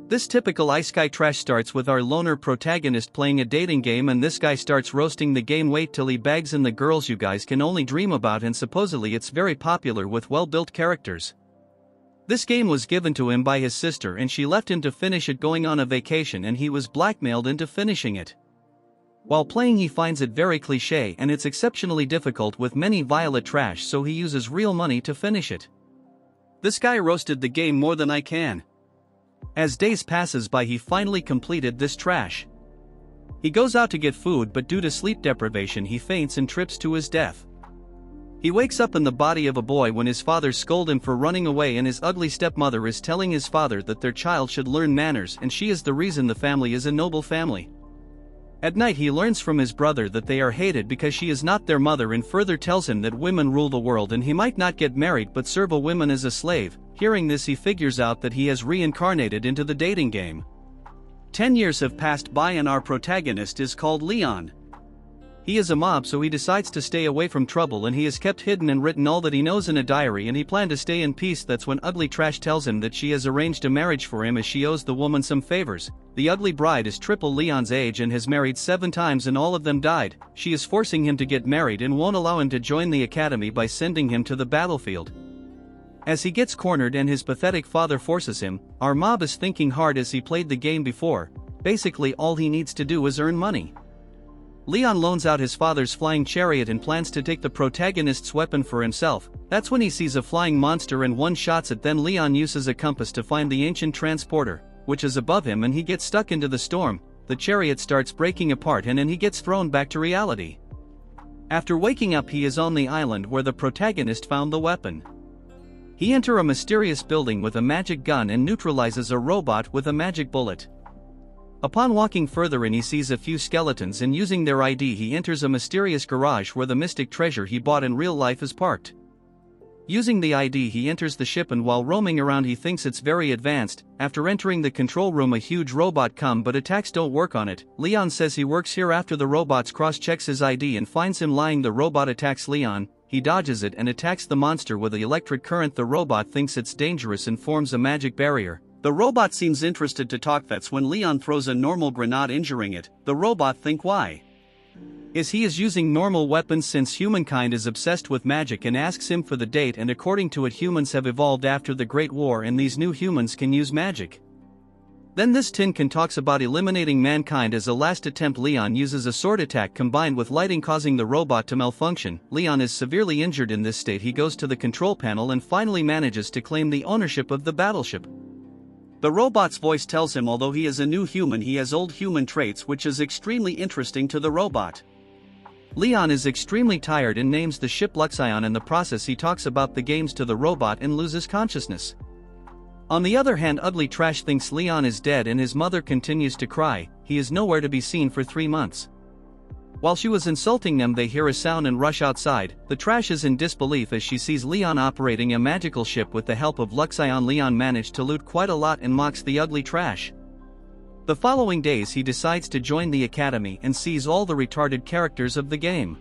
This typical isekai trash starts with our loner protagonist playing a dating game, and this guy starts roasting the game. Wait till he bags in the girls you guys can only dream about, and supposedly it's very popular with well-built characters. This game was given to him by his sister and she left him to finish it going on a vacation, and he was blackmailed into finishing it. While playing he finds it very cliché and it's exceptionally difficult with many violet trash, so he uses real money to finish it. This guy roasted the game more than I can. As days passes by he finally completed this trash. He goes out to get food, but due to sleep deprivation he faints and trips to his death. He wakes up in the body of a boy when his father scolds him for running away, and his ugly stepmother is telling his father that their child should learn manners and she is the reason the family is a noble family. At night he learns from his brother that they are hated because she is not their mother, and further tells him that women rule the world and he might not get married but serve a woman as a slave. Hearing this he figures out that he has reincarnated into the dating game. 10 years have passed by and our protagonist is called Leon. He is a mob, so he decides to stay away from trouble, and he has kept hidden and written all that he knows in a diary, and he planned to stay in peace. That's when Ugly Trash tells him that she has arranged a marriage for him as she owes the woman some favors. The ugly bride is triple Leon's age and has married 7 times and all of them died. She is forcing him to get married and won't allow him to join the academy by sending him to the battlefield. As he gets cornered and his pathetic father forces him, our mob is thinking hard as he played the game before. Basically all he needs to do is earn money. Leon loans out his father's flying chariot and plans to take the protagonist's weapon for himself. That's when he sees a flying monster and one-shots it. Then Leon uses a compass to find the ancient transporter, which is above him, and he gets stuck into the storm. The chariot starts breaking apart and then he gets thrown back to reality. After waking up he is on the island where the protagonist found the weapon. He enters a mysterious building with a magic gun and neutralizes a robot with a magic bullet. Upon walking further in he sees a few skeletons, and using their ID he enters a mysterious garage where the mystic treasure he bought in real life is parked. Using the ID he enters the ship, and while roaming around he thinks it's very advanced. After entering the control room a huge robot comes, but attacks don't work on it. Leon says he works here. After the robots cross-checks his ID and finds him lying, the robot attacks Leon. He dodges it and attacks the monster with the electric current. The robot thinks it's dangerous and forms a magic barrier. The robot seems interested to talk. That's when Leon throws a normal grenade injuring it. The robot think why he is using normal weapons since humankind is obsessed with magic, and asks him for the date, and according to it humans have evolved after the Great War and these new humans can use magic. Then this tin can talks about eliminating mankind as a last attempt. Leon uses a sword attack combined with lighting causing the robot to malfunction. Leon is severely injured in this state. He goes to the control panel and finally manages to claim the ownership of the battleship. The robot's voice tells him although he is a new human he has old human traits, which is extremely interesting to the robot. Leon is extremely tired and names the ship Luxion. In the process he talks about the games to the robot and loses consciousness. On the other hand, Ugly Trash thinks Leon is dead and his mother continues to cry. He is nowhere to be seen for 3 months. While she was insulting them they hear a sound and rush outside. The Trash is in disbelief as she sees Leon operating a magical ship with the help of Luxion. Leon managed to loot quite a lot and mocks the Ugly Trash. The following days he decides to join the academy and sees all the retarded characters of the game.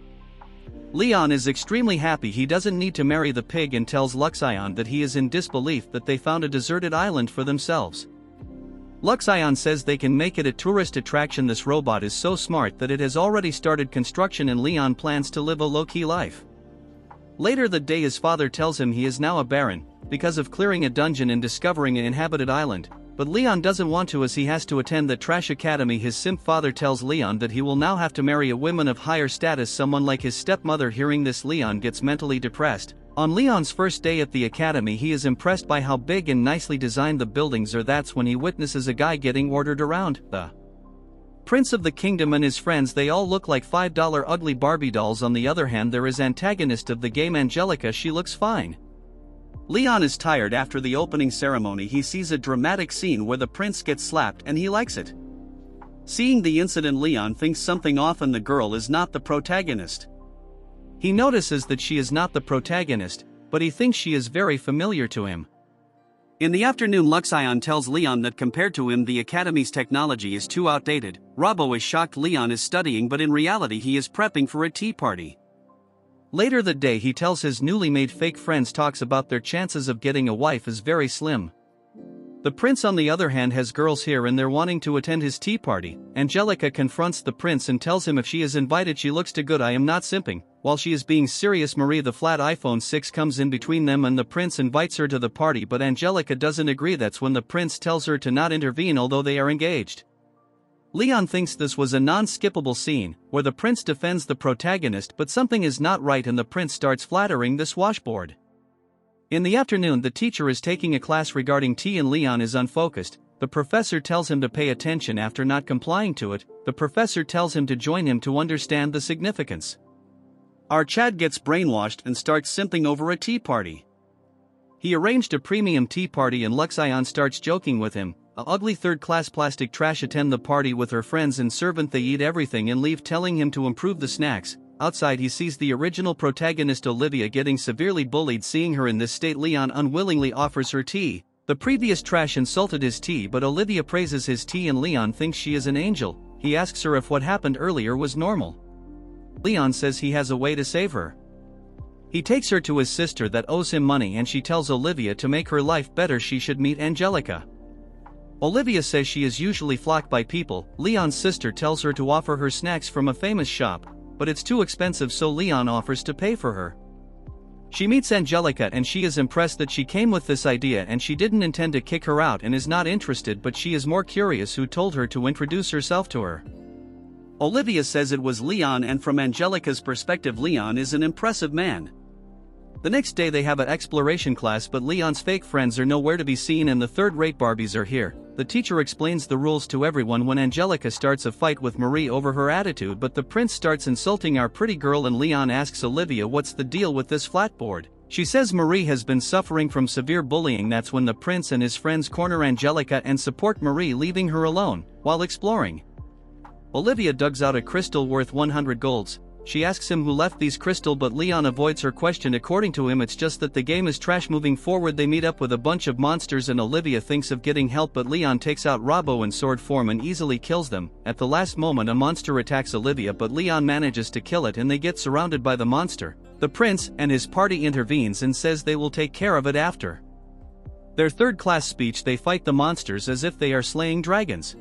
Leon is extremely happy. He doesn't need to marry the pig and tells Luxion that he is in disbelief that they found a deserted island for themselves. Luxion says they can make it a tourist attraction. This robot is so smart that it has already started construction, and Leon plans to live a low-key life. Later that day his father tells him he is now a baron, because of clearing a dungeon and discovering an inhabited island, but Leon doesn't want to as he has to attend the Trash Academy. His simp father tells Leon that he will now have to marry a woman of higher status, someone like his stepmother. Hearing this Leon gets mentally depressed. On Leon's first day at the academy he is impressed by how big and nicely designed the buildings are. That's when he witnesses a guy getting ordered around. The Prince of the Kingdom and his friends, they all look like $5 ugly Barbie dolls. On the other hand there is antagonist of the game, Angelica. She looks fine. Leon is tired. After the opening ceremony he sees a dramatic scene where the prince gets slapped and he likes it. Seeing the incident Leon thinks something off and the girl is not the protagonist. He notices that she is not the protagonist, but he thinks she is very familiar to him. In the afternoon Luxion tells Leon that compared to him the academy's technology is too outdated. Robbo is shocked Leon is studying, but in reality he is prepping for a tea party. Later that day he tells his newly made fake friends talks about their chances of getting a wife is very slim. The prince on the other hand has girls here and they're wanting to attend his tea party. Angelica confronts the prince and tells him if she is invited she looks too good, I am not simping. While she is being serious, Marie the flat iPhone 6 comes in between them and the prince invites her to the party, but Angelica doesn't agree. That's when the prince tells her to not intervene although they are engaged. Leon thinks this was a non-skippable scene, where the prince defends the protagonist, but something is not right and the prince starts flattering this washboard. In the afternoon, the teacher is taking a class regarding tea and Leon is unfocused. The professor tells him to pay attention. After not complying to it, the professor tells him to join him to understand the significance. Our Chad gets brainwashed and starts simping over a tea party. He arranged a premium tea party and Luxion starts joking with him. A ugly third-class plastic trash attend the party with her friends and servant. They eat everything and leave, telling him to improve the snacks. Outside he sees the original protagonist Olivia getting severely bullied. Seeing her in this state, Leon unwillingly offers her tea. The previous trash insulted his tea, but Olivia praises his tea and Leon thinks she is an angel. He asks her if what happened earlier was normal. Leon says he has a way to save her. He takes her to his sister that owes him money and she tells Olivia to make her life better she should meet Angelica. Olivia says she is usually flocked by people. Leon's sister tells her to offer her snacks from a famous shop, but it's too expensive, so Leon offers to pay for her. She meets Angelica and she is impressed that she came with this idea and she didn't intend to kick her out and is not interested, but she is more curious who told her to introduce herself to her. Olivia says it was Leon, and from Angelica's perspective Leon is an impressive man. The next day they have an exploration class, but Leon's fake friends are nowhere to be seen and the third-rate Barbies are here. The teacher explains the rules to everyone when Angelica starts a fight with Marie over her attitude, but the prince starts insulting our pretty girl and Leon asks Olivia what's the deal with this flatboard. She says Marie has been suffering from severe bullying. That's when the prince and his friends corner Angelica and support Marie, leaving her alone. While exploring, Olivia digs out a crystal worth 100 golds. She asks him who left these crystal, but Leon avoids her question. According to him, it's just that the game is trash. Moving forward, they meet up with a bunch of monsters and Olivia thinks of getting help, but Leon takes out Robbo in sword form and easily kills them. At the last moment a monster attacks Olivia, but Leon manages to kill it and they get surrounded by the monster. The prince and his party intervenes and says they will take care of it after their third-class speech. They fight the monsters as if they are slaying dragons.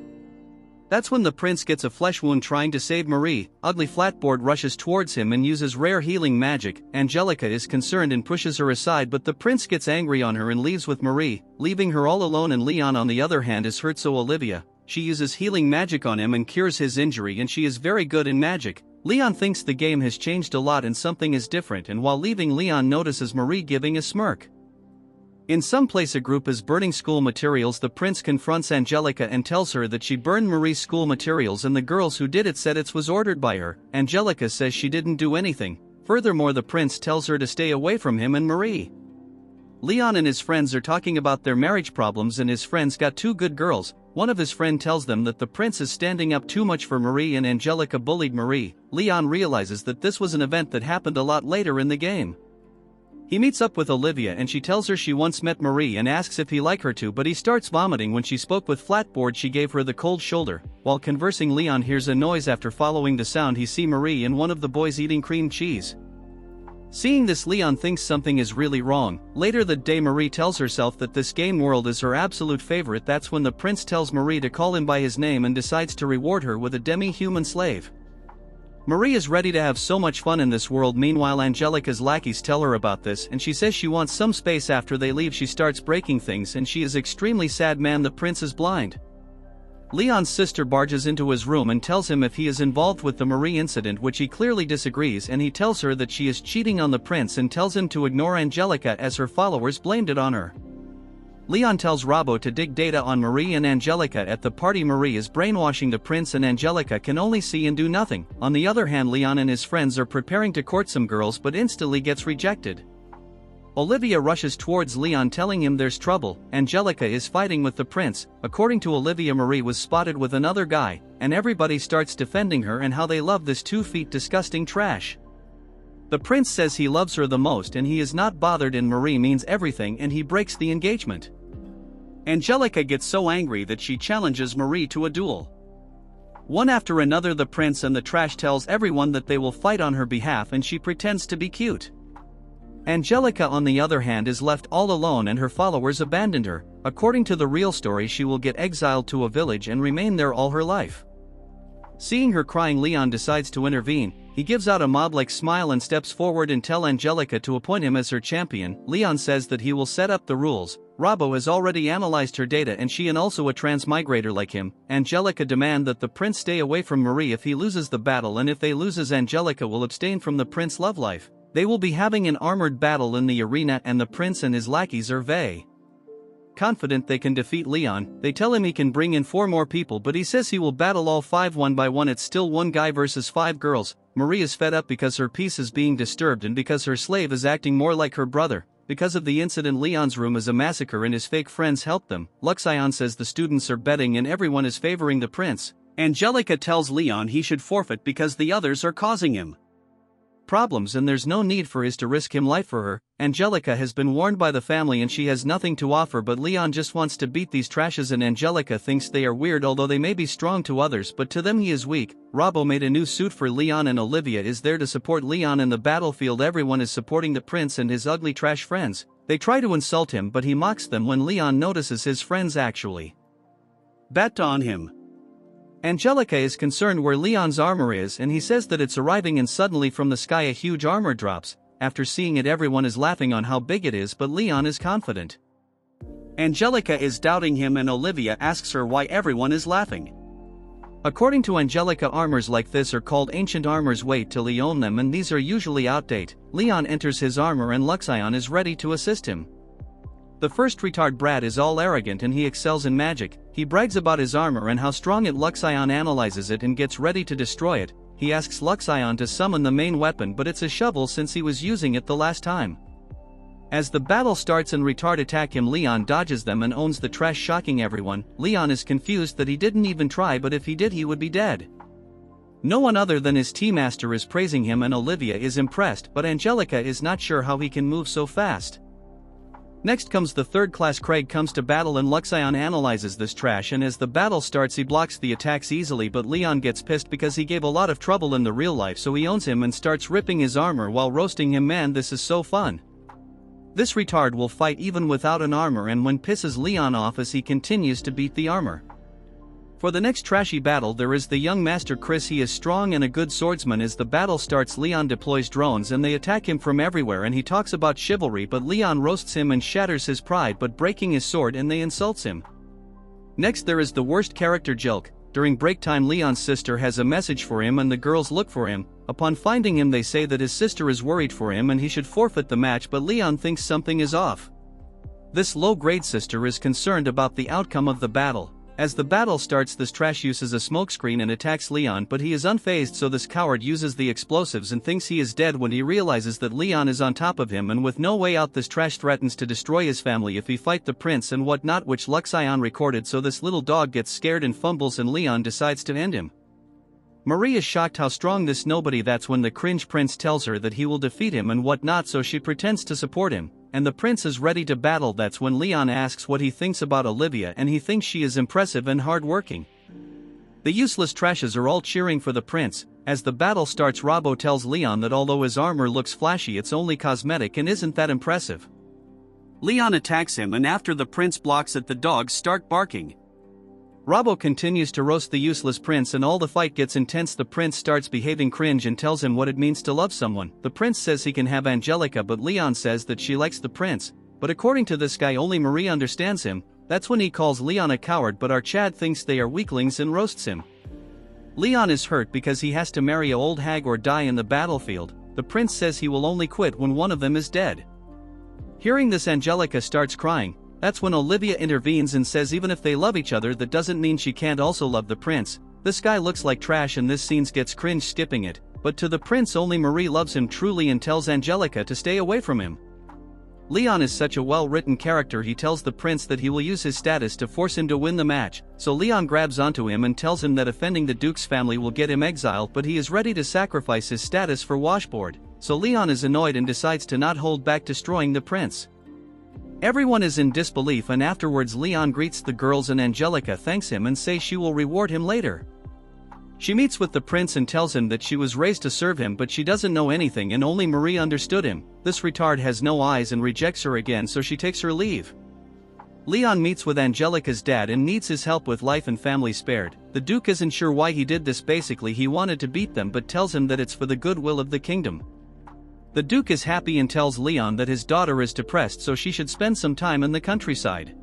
That's when the prince gets a flesh wound trying to save Marie. Ugly flatboard rushes towards him and uses rare healing magic. Angelica is concerned and pushes her aside, but the prince gets angry on her and leaves with Marie, leaving her all alone. And Leon on the other hand is hurt, so Olivia, she uses healing magic on him and cures his injury, and she is very good in magic. Leon thinks the game has changed a lot and something is different, and while leaving Leon notices Marie giving a smirk. In some place a group is burning school materials. The prince confronts Angelica and tells her that she burned Marie's school materials and the girls who did it said it was ordered by her. Angelica says she didn't do anything. Furthermore, the prince tells her to stay away from him and Marie. Leon and his friends are talking about their marriage problems and his friends got two good girls. One of his friends tells them that the prince is standing up too much for Marie and Angelica bullied Marie. Leon realizes that this was an event that happened a lot later in the game. He meets up with Olivia and she tells her she once met Marie and asks if he like her too, but he starts vomiting. When she spoke with Flatboard she gave her the cold shoulder. While conversing, Leon hears a noise. After following the sound he sees Marie and one of the boys eating cream cheese. Seeing this, Leon thinks something is really wrong. Later that day Marie tells herself that this game world is her absolute favorite. That's when the prince tells Marie to call him by his name and decides to reward her with a demi-human slave. Marie is ready to have so much fun in this world. Meanwhile, Angelica's lackeys tell her about this and she says she wants some space. After they leave she starts breaking things and she is extremely sad. The prince is blind. Leon's sister barges into his room and tells him if he is involved with the Marie incident, which he clearly disagrees, and he tells her that she is cheating on the prince and tells him to ignore Angelica as her followers blamed it on her. Leon tells Robbo to dig data on Marie and Angelica at the party. Marie is brainwashing the prince and Angelica can only see and do nothing. On the other hand, Leon and his friends are preparing to court some girls but instantly gets rejected. Olivia rushes towards Leon telling him there's trouble. Angelica is fighting with the prince. According to Olivia, Marie was spotted with another guy, and everybody starts defending her and how they love this 2 feet disgusting trash. The prince says he loves her the most and he is not bothered, and Marie means everything and he breaks the engagement. Angelica gets so angry that she challenges Marie to a duel. One after another the prince and the trash tells everyone that they will fight on her behalf and she pretends to be cute. Angelica on the other hand is left all alone and her followers abandoned her. According to the real story, she will get exiled to a village and remain there all her life. Seeing her crying, Leon decides to intervene. He gives out a mob-like smile and steps forward and tells Angelica to appoint him as her champion. Leon says that he will set up the rules. Robbo has already analyzed her data and she and also a transmigrator like him. Angelica demand that the prince stay away from Marie if he loses the battle, and if they loses, Angelica will abstain from the prince's love life. They will be having an armored battle in the arena and the prince and his lackeys are very confident they can defeat Leon. They tell him he can bring in 4 more people, but he says he will battle all 5 one by one. It's still 1 guy versus 5 girls. Marie is fed up because her peace is being disturbed and because her slave is acting more like her brother. Because of the incident, Leon's room is a massacre and his fake friends help them. Luxion says the students are betting and everyone is favoring the prince. Angelica tells Leon he should forfeit because the others are causing him problems and there's no need for his to risk him life for her. Angelica has been warned by the family and she has nothing to offer, but Leon just wants to beat these trashes and Angelica thinks they are weird, although they may be strong to others, but to them he is weak. Robbo made a new suit for Leon and Olivia is there to support Leon in the battlefield. Everyone is supporting the prince and his ugly trash friends. They try to insult him but he mocks them when Leon notices his friends actually bet on him. Angelica is concerned where Leon's armor is and he says that it's arriving, and suddenly from the sky a huge armor drops. After seeing it, everyone is laughing on how big it is, but Leon is confident. Angelica is doubting him and Olivia asks her why everyone is laughing. According to Angelica, armors like this are called ancient armors. Wait till he own them, and these are usually outdated. Leon enters his armor and Luxion is ready to assist him. The first retard brat is all arrogant and he excels in magic. He brags about his armor and how strong it. Luxion analyzes it and gets ready to destroy it. He asks Luxion to summon the main weapon, but it's a shovel since he was using it the last time. As the battle starts and retard attack him, Leon dodges them and owns the trash, shocking everyone. Leon is confused that he didn't even try, but if he did he would be dead. No one other than his tea master is praising him and Olivia is impressed, but Angelica is not sure how he can move so fast. Next comes the third class. Craig comes to battle and Luxion analyzes this trash, and as the battle starts he blocks the attacks easily, but Leon gets pissed because he gave a lot of trouble in the real life, so he owns him and starts ripping his armor while roasting him. Man, this is so fun. This retard will fight even without an armor, and when pisses Leon off as he continues to beat the armor. For the next trashy battle there is the young master Chris. He is strong and a good swordsman. As the battle starts, Leon deploys drones and they attack him from everywhere, and he talks about chivalry, but Leon roasts him and shatters his pride but breaking his sword, and they insults him. Next there is the worst character, Jelk. During break time, Leon's sister has a message for him and the girls look for him. Upon finding him they say that his sister is worried for him and he should forfeit the match, but Leon thinks something is off. This low-grade sister is concerned about the outcome of the battle. As the battle starts, this trash uses a smokescreen and attacks Leon, but he is unfazed, so this coward uses the explosives and thinks he is dead when he realizes that Leon is on top of him, and with no way out this trash threatens to destroy his family if he fight the prince and whatnot, which Luxion recorded, so this little dog gets scared and fumbles and Leon decides to end him. Marie is shocked how strong this nobody. That's when the cringe prince tells her that he will defeat him and whatnot, so she pretends to support him. And the prince is ready to battle. That's when Leon asks what he thinks about Olivia, and he thinks she is impressive and hard-working. The useless trashes are all cheering for the prince. As the battle starts, Robbo tells Leon that although his armor looks flashy, it's only cosmetic and isn't that impressive. Leon attacks him, and after the prince blocks it, the dogs start barking. Robbo continues to roast the useless prince and all the fight gets intense. The prince starts behaving cringe and tells him what it means to love someone. The prince says he can have Angelica, but Leon says that she likes the prince. But according to this guy, only Marie understands him. That's when he calls Leon a coward, but our Chad thinks they are weaklings and roasts him. Leon is hurt because he has to marry a old hag or die in the battlefield. The prince says he will only quit when one of them is dead. Hearing this, Angelica starts crying. That's when Olivia intervenes and says even if they love each other, that doesn't mean she can't also love the prince. This guy looks like trash and this scene gets cringe skipping it, but to the prince only Marie loves him truly and tells Angelica to stay away from him. Leon is such a well-written character. He tells the prince that he will use his status to force him to win the match, so Leon grabs onto him and tells him that offending the Duke's family will get him exiled, but he is ready to sacrifice his status for washboard, so Leon is annoyed and decides to not hold back destroying the prince. Everyone is in disbelief, and afterwards Leon greets the girls and Angelica thanks him and says she will reward him later. She meets with the prince and tells him that she was raised to serve him, but she doesn't know anything and only Marie understood him. This retard has no eyes and rejects her again, so she takes her leave. Leon meets with Angelica's dad and needs his help with life and family spared. The Duke isn't sure why he did this, basically he wanted to beat them but tells him that it's for the goodwill of the kingdom. The Duke is happy and tells Leon that his daughter is depressed so she should spend some time in the countryside.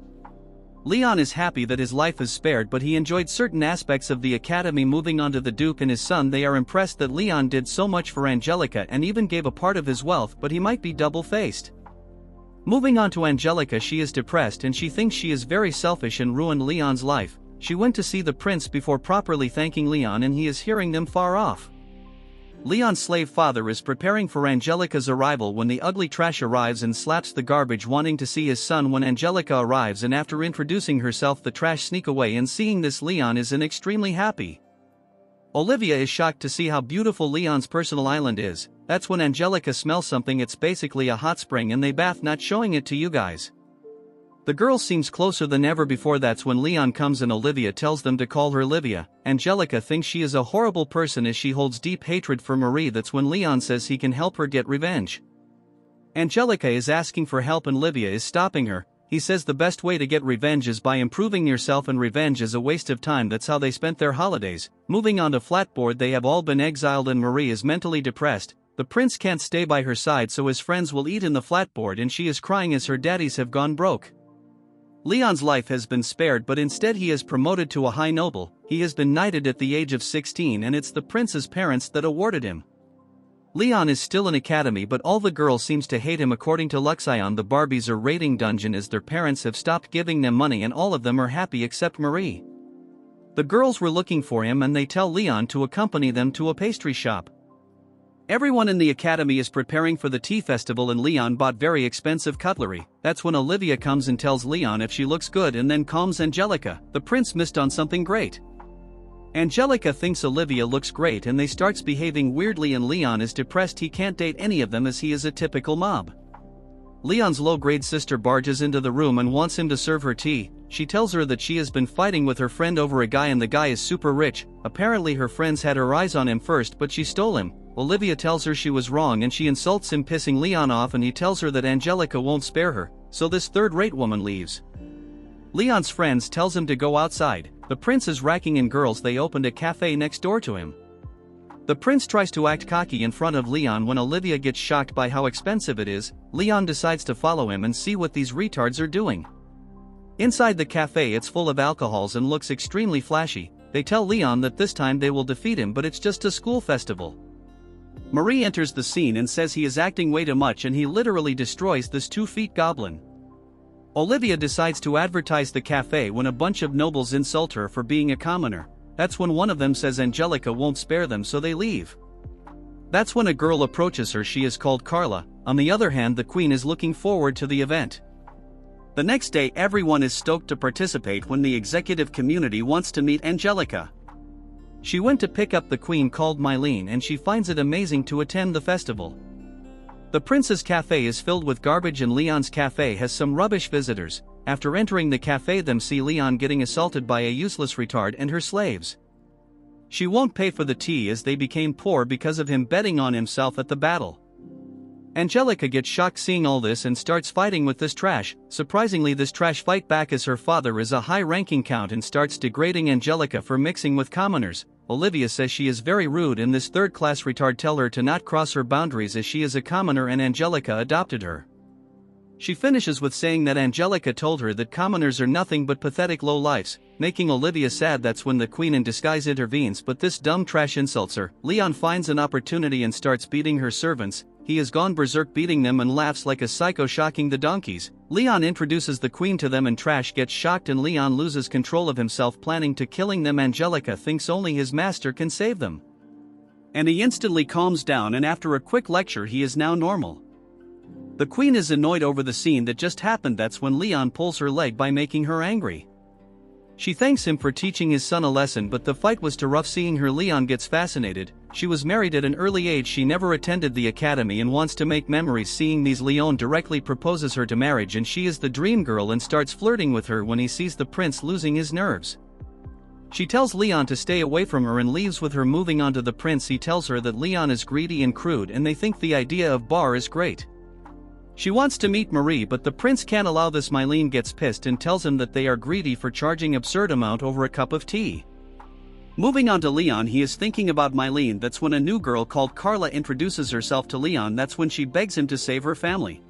Leon is happy that his life is spared but he enjoyed certain aspects of the academy. Moving on to the Duke and his son, they are impressed that Leon did so much for Angelica and even gave a part of his wealth, but he might be double-faced. Moving on to Angelica, she is depressed and she thinks she is very selfish and ruined Leon's life. She went to see the prince before properly thanking Leon and he is hearing them far off. Leon's slave father is preparing for Angelica's arrival when the ugly trash arrives and slaps the garbage, wanting to see his son. When Angelica arrives and after introducing herself, the trash sneak away, and seeing this Leon is extremely happy. Olivia is shocked to see how beautiful Leon's personal island is. That's when Angelica smells something. It's basically a hot spring and they bath, not showing it to you guys. The girl seems closer than ever before. That's when Leon comes and Olivia tells them to call her Olivia. Angelica thinks she is a horrible person as she holds deep hatred for Marie. That's when Leon says he can help her get revenge. Angelica is asking for help and Olivia is stopping her. He says the best way to get revenge is by improving yourself and revenge is a waste of time. That's how they spent their holidays. Moving on to Flatboard, they have all been exiled and Marie is mentally depressed. The prince can't stay by her side so his friends will eat in the Flatboard and she is crying as her daddies have gone broke. Leon's life has been spared but instead he is promoted to a high noble. He has been knighted at the age of 16 and it's the prince's parents that awarded him. Leon is still in academy but all the girls seems to hate him. According to Luxion, the Barbies are raiding dungeon as their parents have stopped giving them money and all of them are happy except Marie. The girls were looking for him and they tell Leon to accompany them to a pastry shop. Everyone in the academy is preparing for the tea festival and Leon bought very expensive cutlery. That's when Olivia comes and tells Leon if she looks good and then calms Angelica. The prince missed on something great. Angelica thinks Olivia looks great and they starts behaving weirdly and Leon is depressed. He can't date any of them as he is a typical mob. Leon's low-grade sister barges into the room and wants him to serve her tea. She tells her that she has been fighting with her friend over a guy and the guy is super rich. Apparently her friends had her eyes on him first but she stole him. Olivia tells her she was wrong and she insults him, pissing Leon off, and he tells her that Angelica won't spare her, so this third-rate woman leaves. Leon's friends tells him to go outside. The prince is racking in girls. They opened a cafe next door to him. The prince tries to act cocky in front of Leon. When Olivia gets shocked by how expensive it is, Leon decides to follow him and see what these retards are doing. Inside the cafe, it's full of alcohols and looks extremely flashy. They tell Leon that this time they will defeat him but it's just a school festival. Marie enters the scene and says he is acting way too much and he literally destroys this 2-feet goblin. Olivia decides to advertise the cafe when a bunch of nobles insult her for being a commoner. That's when one of them says Angelica won't spare them so they leave. That's when a girl approaches her. She is called Carla. On the other hand, the queen is looking forward to the event. The next day everyone is stoked to participate when the executive community wants to meet Angelica. She went to pick up the queen called Mylene and she finds it amazing to attend the festival. The prince's cafe is filled with garbage and Leon's cafe has some rubbish visitors. After entering the cafe, them see Leon getting assaulted by a useless retard and her slaves. She won't pay for the tea as they became poor because of him betting on himself at the battle. Angelica gets shocked seeing all this and starts fighting with this trash. Surprisingly, this trash fight back as her father is a high-ranking count and starts degrading Angelica for mixing with commoners. Olivia says she is very rude and this third-class retard tell her to not cross her boundaries as she is a commoner and Angelica adopted her. She finishes with saying that Angelica told her that commoners are nothing but pathetic low-lifes, making Olivia sad. That's when the queen in disguise intervenes but this dumb trash insults her. Leon finds an opportunity and starts beating her servants. He has gone berserk beating them and laughs like a psycho, shocking the donkeys. Leon introduces the queen to them and Trash gets shocked and Leon loses control of himself, planning to killing them. Angelica thinks only his master can save them. And he instantly calms down and after a quick lecture he is now normal. The queen is annoyed over the scene that just happened. That's when Leon pulls her leg by making her angry. She thanks him for teaching his son a lesson but the fight was too rough. Seeing her, Leon gets fascinated. She was married at an early age. She never attended the academy and wants to make memories. Seeing these, Leon directly proposes her to marriage and she is the dream girl and starts flirting with her when he sees the prince losing his nerves. She tells Leon to stay away from her and leaves with her. Moving on to the prince, he tells her that Leon is greedy and crude and they think the idea of bar is great. She wants to meet Marie, but the prince can't allow this. Mylene gets pissed and tells him that they are greedy for charging absurd amount over a cup of tea. Moving on to Leon, he is thinking about Mylene. That's when a new girl called Carla introduces herself to Leon. That's when she begs him to save her family.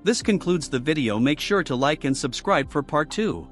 This concludes the video. Make sure to like and subscribe for part 2.